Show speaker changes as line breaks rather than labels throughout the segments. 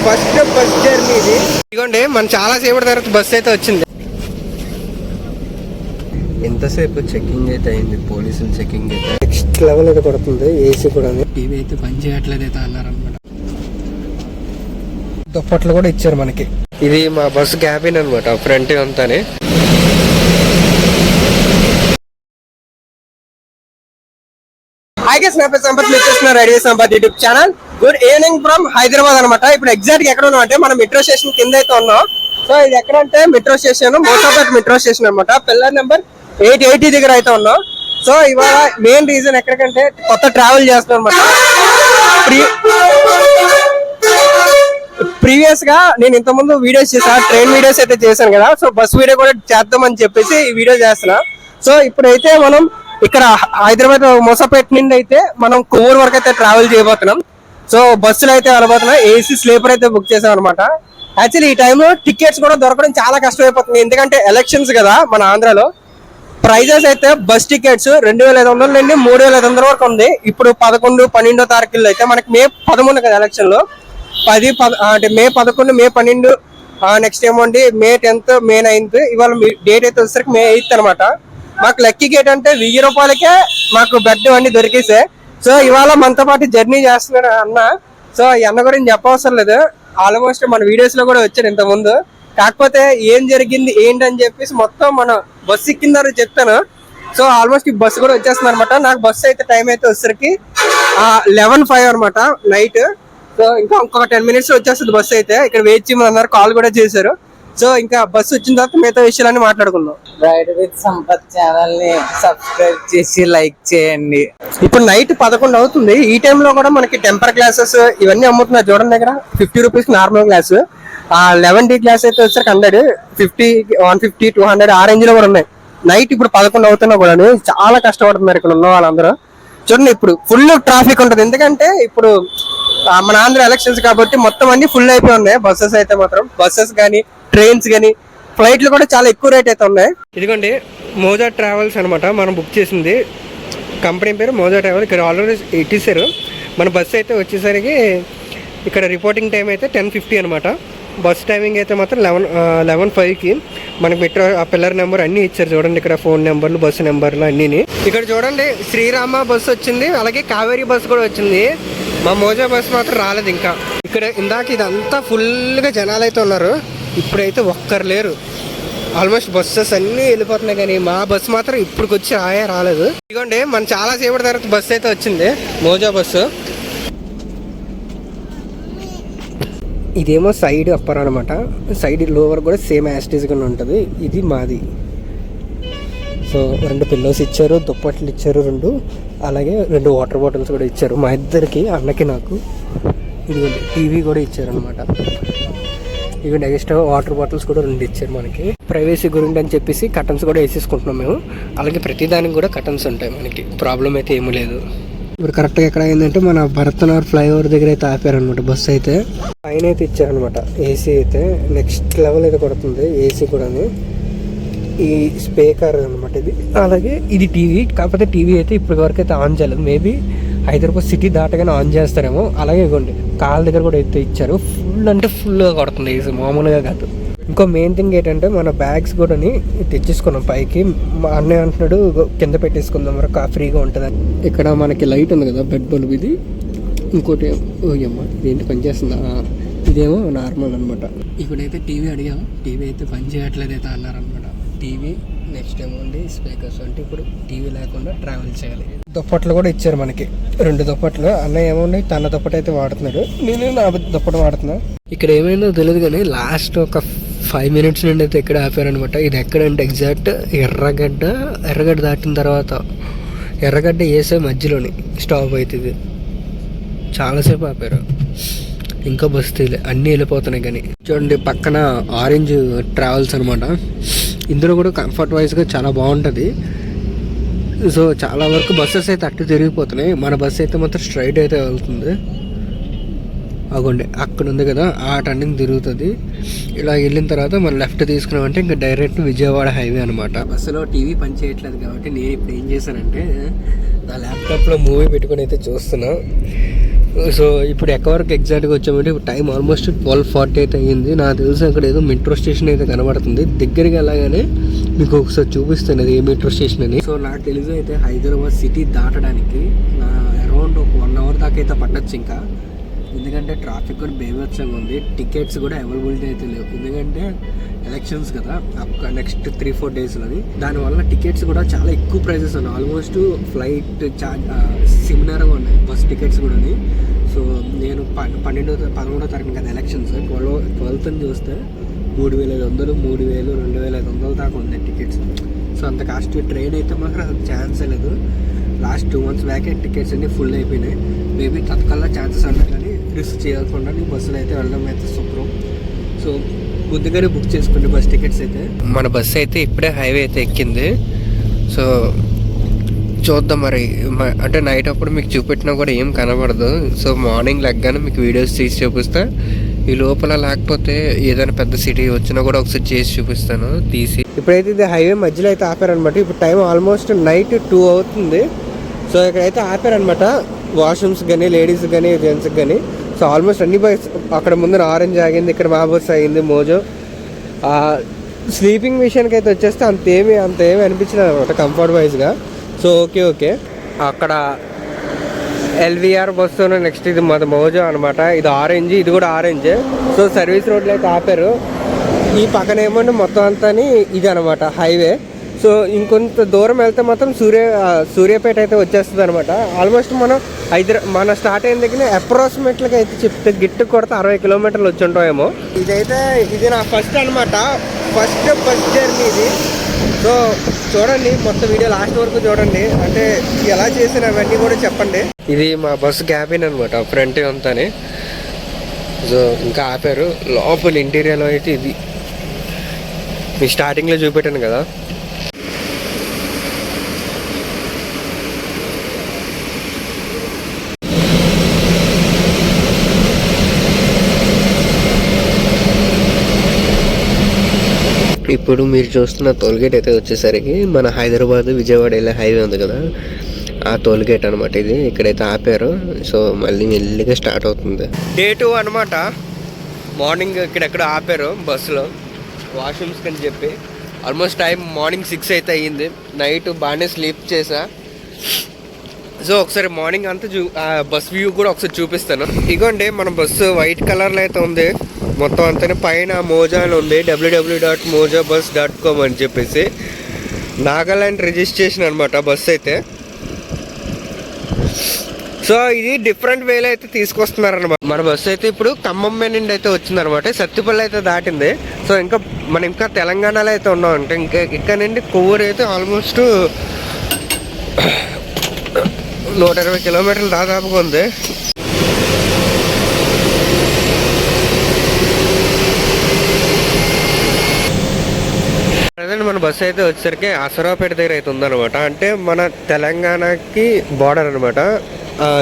First bus journey ఇది. ఇదిగోండి మన చాలా సేపటి తర్వాత బస్ అయితే వచ్చింది. ఎంతసేపు చెకింగ్ అయితే అయింది, పోలీసులు చెకింగ్ అయితే నెక్స్ట్ లెవెల్ అయితే కొడుతుంది. ఏసీ కూడా టీవీ అయితే పని చేయట్లేదు అయితే అన్నారు అనమాట. దుప్పట్లు కూడా ఇచ్చారు మనకి. ఇది మా బస్ క్యాబిన్ అనమాట, ఫ్రంట్ అంతానే. సంపత్ మీరు చూస్తున్నారు radio Sampath YouTube channel. Good evening from Hyderabad అనమాట. ఇప్పుడు ఎగ్జాక్ట్ గా ఎక్కడ ఉన్నాం అంటే మనం మెట్రో స్టేషన్ కింద అయితే ఉన్నాం. సో ఇది ఎక్కడంటే metro station, Moosapet metro station అనమాట. పిల్లర్ నెంబర్ 880 దగ్గర అయితే ఉన్నాం. సో ఇవాళ మెయిన్ రీజన్ ఎక్కడికంటే కొత్త ట్రావెల్ చేస్తున్నాం అనమాట. ప్రీవియస్ గా నేను ఇంత ముందు వీడియోస్ చేశాను, ట్రైన్ వీడియోస్ అయితే చేశాను కదా. సో బస్ వీడియో కూడా చేద్దామని చెప్పేసి ఈ వీడియో చేస్తున్నా. సో ఇప్పుడైతే మనం ఇక్కడ హైదరాబాద్ మోసాపేట నుండి అయితే మనం కొవ్వూరు వరకు అయితే ట్రావెల్ చేయబోతున్నాం. సో బస్సులు అయితే వెళ్ళబోతున్నాం. ఏసీ స్లీపర్ అయితే బుక్ చేసాం అనమాట. యాక్చువల్లీ ఈ టైంలో టికెట్స్ కూడా దొరకడం చాలా కష్టమైపోతుంది, ఎందుకంటే ఎలక్షన్స్ కదా మన ఆంధ్రాలో. ప్రైజెస్ అయితే బస్ టికెట్స్ 2500 నుండి 3500 వరకు ఉంది. ఇప్పుడు 11, 12 తారీఖుల్లో అయితే మనకి మే 13 కదా ఎలక్షన్ లో, అంటే మే 11, మే 12, నెక్స్ట్ ఏమోండి మే 10th, మే 9th. ఇవాళ డేట్ అయితే వచ్చేసరికి మే 8th అనమాట. మాకు లక్కీ గేట్ అంటే 1000 రూపాయలకే మాకు బెడ్ అన్ని దొరికేసాయి. సో ఇవాళ మనతో పాటు జర్నీ చేస్తున్నాడు అన్న. సో ఈ అన్న గురించి చెప్పవసరం లేదు, ఆల్మోస్ట్ మన వీడియోస్ లో కూడా వచ్చాడు ఇంత ముందు. కాకపోతే ఏం జరిగింది ఏంటని చెప్పేసి మొత్తం మన బస్సు ఎక్కిందని చెప్తాను. సో ఆల్మోస్ట్ ఈ బస్సు కూడా వచ్చేస్తుంది అనమాట. నాకు బస్సు అయితే టైం అయితే వచ్చేసరికి 11:05 అనమాట నైట్. సో ఇంకా ఇంకొక 10 minutes వచ్చేస్తుంది బస్సు అయితే. ఇక్కడ వెయిట్ చేయమని అన్నారు, కాల్ కూడా చేశారు. సో ఇంకా బస్సు వచ్చిన తర్వాత మిగతా విషయాలన్నీ మాట్లాడుకుందాం.
రైడ్ విత్ సంపత్ ఛానల్ ని సబ్స్క్రైబ్ చేసి లైక్ చేయండి.
ఇప్పుడు నైట్ 11 అవుతుంది. ఈ టైంలో కూడా మనకి టెంపర్ గ్లాసెస్ ఇవన్నీ అమ్ముతున్నారు చూడండి. దగ్గర 50 rupees normal glass, 11D glass అయితే వచ్చేసరికి 100, 50, 150, 200 ఆ రేంజ్ లో కూడా ఉన్నాయి. నైట్ ఇప్పుడు 11 అవుతున్నా కూడా చాలా కష్టపడుతున్నారు ఇక్కడ ఉన్న వాళ్ళందరూ. చూడండి ఇప్పుడు ఫుల్ ట్రాఫిక్ ఉంటుంది, ఎందుకంటే ఇప్పుడు మన ఆంధ్ర ఎలక్షన్స్ కాబట్టి మొత్తం అన్ని ఫుల్ అయిపోయి ఉన్నాయి. బస్సెస్ అయితే మాత్రం, బస్సెస్ కానీ ట్రైన్స్ కానీ ఫ్లైట్లు కూడా చాలా ఎక్కువ రేట్ అయితే ఉన్నాయి. ఇదిగోండి మోజా ట్రావెల్స్ అనమాట, మనం బుక్ చేసింది. కంపెనీ పేరు మోజా ట్రావెల్. ఇక్కడ ఆల్రెడీ ఇట్టేసారు. మన బస్సు అయితే వచ్చేసరికి ఇక్కడ రిపోర్టింగ్ టైం అయితే 10:50 అనమాట. బస్ టైమింగ్ అయితే మాత్రం 11:05కి. మనకి మెట్రో ఆ పిల్లర్ నెంబర్ అన్నీ ఇచ్చారు చూడండి. ఇక్కడ ఫోన్ నెంబర్లు, బస్సు నెంబర్లు అన్నీ. ఇక్కడ చూడండి శ్రీరామ బస్సు వచ్చింది, అలాగే కావేరీ బస్సు కూడా వచ్చింది. మా మోజా బస్సు మాత్రం రాలేదు ఇంకా. ఇక్కడ ఇందాక ఇదంతా ఫుల్గా జనాలు అయితే ఉన్నారు, ఇప్పుడైతే ఒక్కరు లేరు. ఆల్మోస్ట్ బస్సెస్ అన్నీ వెళ్ళిపోతున్నాయి, కానీ మా బస్సు మాత్రం ఇప్పుడుకొచ్చి రాలేదు. ఇదిగోండి మన చాలా సేపటి తర్వాత బస్సు అయితే వచ్చింది, మోజా బస్సు. ఇదేమో సైడ్ అప్పర్ అనమాట, సైడ్ లోవర్ కూడా సేమ్ యాస్టీస్గా ఉంటుంది. ఇది మాది. సో 2 పిల్లోస్ ఇచ్చారు, దుప్పట్లు ఇచ్చారు 2, అలాగే 2 వాటర్ బాటిల్స్ కూడా ఇచ్చారు మా ఇద్దరికి, అన్నకి నాకు. ఇదిగోండి టీవీ కూడా ఇచ్చారు అనమాట. ఇవి నెక్స్ట్ వాటర్ బాటిల్స్ కూడా 2 ఇచ్చారు మనకి. ప్రైవసీ గురించి అని చెప్పేసి కర్టన్స్ కూడా వేసేసుకుంటున్నాం మేము. అలాగే ప్రతిదానికి కూడా కర్టన్స్ ఉంటాయి మనకి, ప్రాబ్లం అయితే ఏమీ లేదు. ఇప్పుడు కరెక్ట్గా ఎక్కడ అయిందంటే మన భరతనగర్ ఫ్లైఓవర్ దగ్గర అయితే ఆపారనమాట బస్సు అయితే. పైన అయితే ఇచ్చారనమాట ఏసీ అయితే, నెక్స్ట్ లెవెల్ అయితే కొడుతుంది ఏసీ కూడా. ఈ స్పీకర్ అనమాట ఇది, అలాగే ఇది టీవీ. కాకపోతే టీవీ అయితే ఇప్పటి వరకు అయితే ఆన్ చేయలేదు, మేబీ హైదరాబాద్ సిటీ దాటగానే ఆన్ చేస్తారేమో. అలాగే ఇవ్వండి కాళ్ళ దగ్గర కూడా అయితే ఇచ్చారు. ఫుల్ అంటే ఫుల్గా కొడుతుంది ఏసీ, మామూలుగా కాదు. ఇంకో మెయిన్ థింగ్ ఏంటంటే మన బ్యాగ్స్ కూడా తెచ్చేసుకున్నాం పైకి. మా అన్నయ్య అంటున్నాడు కింద పెట్టేసుకుందాం వరకు ఫ్రీగా ఉంటుందని. ఇక్కడ మనకి లైట్ ఉంది కదా, బెడ్ బల్బ్ ఇది. ఇంకోటి ఓయమ్మ ఇదేంటి పనిచేస్తుందా, ఇదేమో నార్మల్ అనమాట. ఇప్పుడైతే టీవీ అడిగాము, టీవీ అయితే పని చేయట్లేదు అయితే అన్నారనమాట. టీవీ నెక్స్ట్ ఏమో ఉంది స్పీకర్స్. అంటే ఇప్పుడు టీవీ లేకుండా ట్రావెల్ చేయాలి. దుప్పట్లు కూడా ఇచ్చారు మనకి 2 దుప్పట్లు. అన్నయ్య ఏమోండి తన దుప్పటి అయితే వాడుతున్నాడు, నేను నా దుప్పటి వాడుతున్నా. ఇక్కడ ఏమైందో తెలియదు కానీ లాస్ట్ ఒక 5 minutes నుండి అయితే ఎక్కడ ఆపారనమాట. ఇది ఎక్కడంటే ఎగ్జాక్ట్ ఎర్రగడ్డ దాటిన తర్వాత, ఎర్రగడ్డ వేసే మధ్యలోని స్టాప్ అవుతుంది. చాలాసేపు ఆపారు, ఇంకా బస్ తీలే, అన్నీ వెళ్ళిపోతున్నాయి. కానీ చూడండి పక్కన ఆరెంజ్ ట్రావెల్స్ అనమాట. ఇందులో కూడా కంఫర్ట్ వైజ్గా చాలా బాగుంటుంది. సో చాలా వరకు బస్సెస్ అయితే అట్టు తిరిగిపోతున్నాయి. మన బస్సు అయితే మాత్రం స్ట్రైట్ అయితే వెళ్తుంది. అగోండి అక్కడ ఉంది కదా, ఆ టర్నింగ్ తిరుగుతుంది. ఇలా వెళ్ళిన తర్వాత మనం లెఫ్ట్ తీసుకున్నామంటే ఇంకా డైరెక్ట్ విజయవాడ హైవే అనమాట. బస్సులో టీవీ పని చేయట్లేదు కాబట్టి నేను ఇప్పుడు ఏం చేశానంటే నా ల్యాప్టాప్లో మూవీ పెట్టుకుని అయితే చూస్తున్నా. సో ఇప్పుడు ఎక్కడ వరకు ఎగ్జాక్ట్గా వచ్చామంటే ఇప్పుడు టైం ఆల్మోస్ట్ 12:40 అయితే అయ్యింది. నాకు తెలిసి అక్కడ ఏదో మెట్రో స్టేషన్ అయితే కనబడుతుంది. దగ్గరికి వెళ్ళగానే మీకు ఒకసారి చూపిస్తాను అది ఏ మెట్రో స్టేషన్ అని. సో నాకు తెలిసి అయితే హైదరాబాద్ సిటీ దాటడానికి అరౌండ్ ఒక 1 అవర్ దాకా అయితే పట్టచ్చు ఇంకా. ఎందుకంటే ట్రాఫిక్ కూడా బేభత్సంగా ఉంది. టికెట్స్ కూడా అవైలబిలిటీ అయితే లేవు. ఎందుకంటే ఎలక్షన్స్ కదా నెక్స్ట్ 3-4 డేస్లోని. దానివల్ల టికెట్స్ కూడా చాలా ఎక్కువ ప్రైజెస్ ఉన్నాయి. ఆల్మోస్ట్ ఫ్లైట్ ఛార్జ్ సిమిలర్గా ఉన్నాయి బస్ టికెట్స్ కూడా. సో నేను 11వ తారీఖున కదా ఎలక్షన్స్, 12th చూస్తే 3,500, 3,000, 2,500 దాకా ఉంది టికెట్స్. సో అంత కాస్ట్. ట్రైన్ అయితే మాత్రం అసలు ఛాన్సే లేదు. లాస్ట్ 2 months బ్యాకే టికెట్స్ అన్నీ ఫుల్ అయిపోయినాయి. మేబీ తత్కాల ఛాన్సెస్ ఉన్నాయి కానీ రిస్క్ చేయకుండా బస్సులో అయితే వెళ్ళడం అయితే శుభ్రం. సో ముందుగానే బుక్ చేసుకోండి బస్ టికెట్స్ అయితే. మన బస్సు అయితే ఇప్పుడే హైవే అయితే ఎక్కింది. సో చూద్దాం మరి. అంటే నైట్ అప్పుడు మీకు చూపెట్టినా కూడా ఏం కనబడదు. సో మార్నింగ్ లెగ్గానే మీకు వీడియోస్ తీసి చూపిస్తా. ఈ లోపల లేకపోతే ఏదైనా పెద్ద సిటీ వచ్చినా కూడా ఒకసారి చేసి చూపిస్తాను తీసి. ఇప్పుడైతే ఇది హైవే మధ్యలో అయితే ఆపారనమాట. ఇప్పుడు టైం ఆల్మోస్ట్ నైట్ 2 అవుతుంది. సో ఇక్కడైతే ఆపారనమాట వాష్రూమ్స్ కానీ లేడీస్ కానీ జెంట్స్కి కానీ. సో ఆల్మోస్ట్ అన్ని బస్ అక్కడ ముందు ఆరెంజ్ ఆగింది, ఇక్కడ మా బస్ ఆగింది మోజో. స్లీపింగ్ విషయానికి అయితే వచ్చేస్తే అంతేమీ అనిపించలేదు అనమాట కంఫర్ట్ వైజ్గా. సో ఓకే అక్కడ ఎల్వీఆర్ బస్సు నెక్స్ట్ ఇది మాది మోజో అనమాట. ఇది ఆరెంజ్, ఇది కూడా ఆరెంజ్. సో సర్వీస్ రోడ్లు అయితే ఆపారు. ఈ పక్కన ఏమంటే మొత్తం అంతా ఇది అనమాట హైవే. సో ఇంకొంత దూరం వెళ్తే మాత్రం సూర్యాపేట అయితే వచ్చేస్తుంది అనమాట. ఆల్మోస్ట్ మన స్టార్ట్ అయిన దగ్గర అప్రాక్సిమేట్గా అయితే చెప్తే గిట్టు కొడితే 60 కిలోమీటర్లు వచ్చి ఉంటాయేమో. ఇది నా ఫస్ట్ అనమాట, ఫస్ట్ బస్ జర్నీ ఇది. సో చూడండి మొత్తం వీడియో లాస్ట్ వరకు చూడండి. అంటే ఎలా చేసిన అవన్నీ కూడా చెప్పండి. ఇది మా బస్ క్యాబిన్ అనమాట, ఫ్రంట్ అంతానే. సో ఇంకా ఆపారు. లోపల ఇంటీరియర్లో అయితే ఇది మీకు స్టార్టింగ్లో చూపెట్టాను కదా. ఇప్పుడు మీరు చూస్తున్న టోల్గేట్ అయితే వచ్చేసరికి మన హైదరాబాద్ విజయవాడ వెళ్ళే హైవే ఉంది కదా, ఆ టోల్గేట్ అనమాట ఇది. ఇక్కడైతే ఆపారు. సో మళ్ళీ మెల్లిగా స్టార్ట్ అవుతుంది. Day 2 అనమాట. మార్నింగ్ ఇక్కడెక్కడ ఆపారు బస్సులో వాష్రూమ్స్కి అని చెప్పి. ఆల్మోస్ట్ టైం మార్నింగ్ 6 అయితే అయ్యింది. నైట్ బాగానే స్లీప్ చేసా. సో ఒకసారి మార్నింగ్ అంతా బస్ వ్యూ కూడా ఒకసారి చూపిస్తాను. ఇగోండి మన బస్సు వైట్ కలర్లో అయితే ఉంది మొత్తం అంతా. పైన మోజా అని ఉంది, www.mojabus.com అని చెప్పేసి. నాగాలాండ్ రిజిస్ట్రేషన్ అనమాట బస్సు అయితే. సో ఇది డిఫరెంట్ వేలో అయితే తీసుకొస్తున్నారనమాట. మన బస్సు అయితే ఇప్పుడు ఖమ్మం నుండి అయితే వచ్చిందనమాట. సత్తిపల్లి అయితే దాటింది. సో మనం ఇంకా తెలంగాణలో అయితే ఉన్నాం. అంటే ఇంకా ఇక్కడ నుండి కొవ్వూరు అయితే ఆల్మోస్ట్ 120 కిలోమీటర్లు దాదాపుగా ఉంది. ప్రజెంట్ మన బస్సు అయితే వచ్చేసరికి అసరాపేట దగ్గర అయితే ఉందన్నమాట. అంటే మన తెలంగాణకి బార్డర్ అనమాట.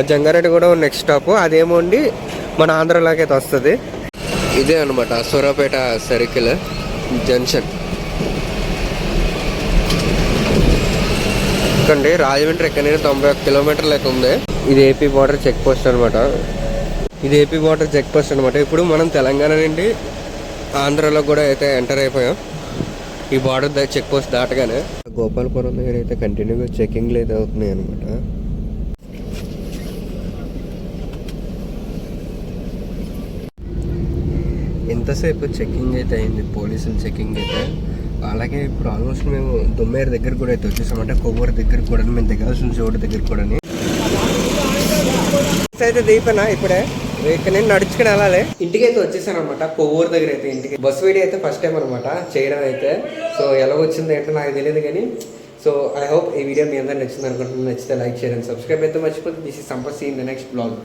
జంగారెడ్డి కూడా నెక్స్ట్ స్టాప్. అదేమోండి మన ఆంధ్రలోకి అయితే వస్తుంది. ఇదే అనమాట అసరాపేట సర్కిల్ జంక్షన్. ఎందుకంటే రాజమండ్రి ఎక్కడ 91 కిలోమీటర్లు అయితే ఉంది. ఇది ఏపీ బార్డర్ చెక్ పోస్ట్ అనమాట. ఇప్పుడు మనం తెలంగాణ నుండి ఆంధ్రాలో కూడా అయితే ఎంటర్ అయిపోయాం. ఈ బార్డర్ చెక్ పోస్ట్ దాటగానే గోపాలపురం దగ్గర అయితే కంటిన్యూగా చెకింగ్లు అయితే అవుతున్నాయి అనమాట. ఎంతసేపు చెకింగ్ అయితే అయింది, పోలీసులు చెకింగ్ అయితే. అలాగే ఇప్పుడు ఆల్మోస్ట్ మేము దొమ్మేరు దగ్గర కూడా అయితే వచ్చేసాం. అంటే కొవ్వూరు దగ్గర కూడా మేము దిగాల్సిన చోటు దగ్గర కూడా అయితే దీపనా ఇప్పుడే ఇక్కడ నేను నడుచుకుని వెళ్ళాలి. ఇంటికి అయితే వచ్చేసాను అనమాట కొవ్వూరు దగ్గర అయితే. ఇంటికి బస్ వీడియో అయితే ఫస్ట్ టైం అనమాట చేయడం అయితే. సో ఎలా వచ్చిందో ఏంటో నాకు తెలియదు కానీ. సో ఐ హోప్ ఈ వీడియో మీ అందరూ నచ్చింది అనుకుంటున్నాను. నచ్చితే లైక్, షేర్ అండ్ సబ్స్క్రైబ్ అయితే మర్చిపోతుంది. This is Sampath. See in the next blog.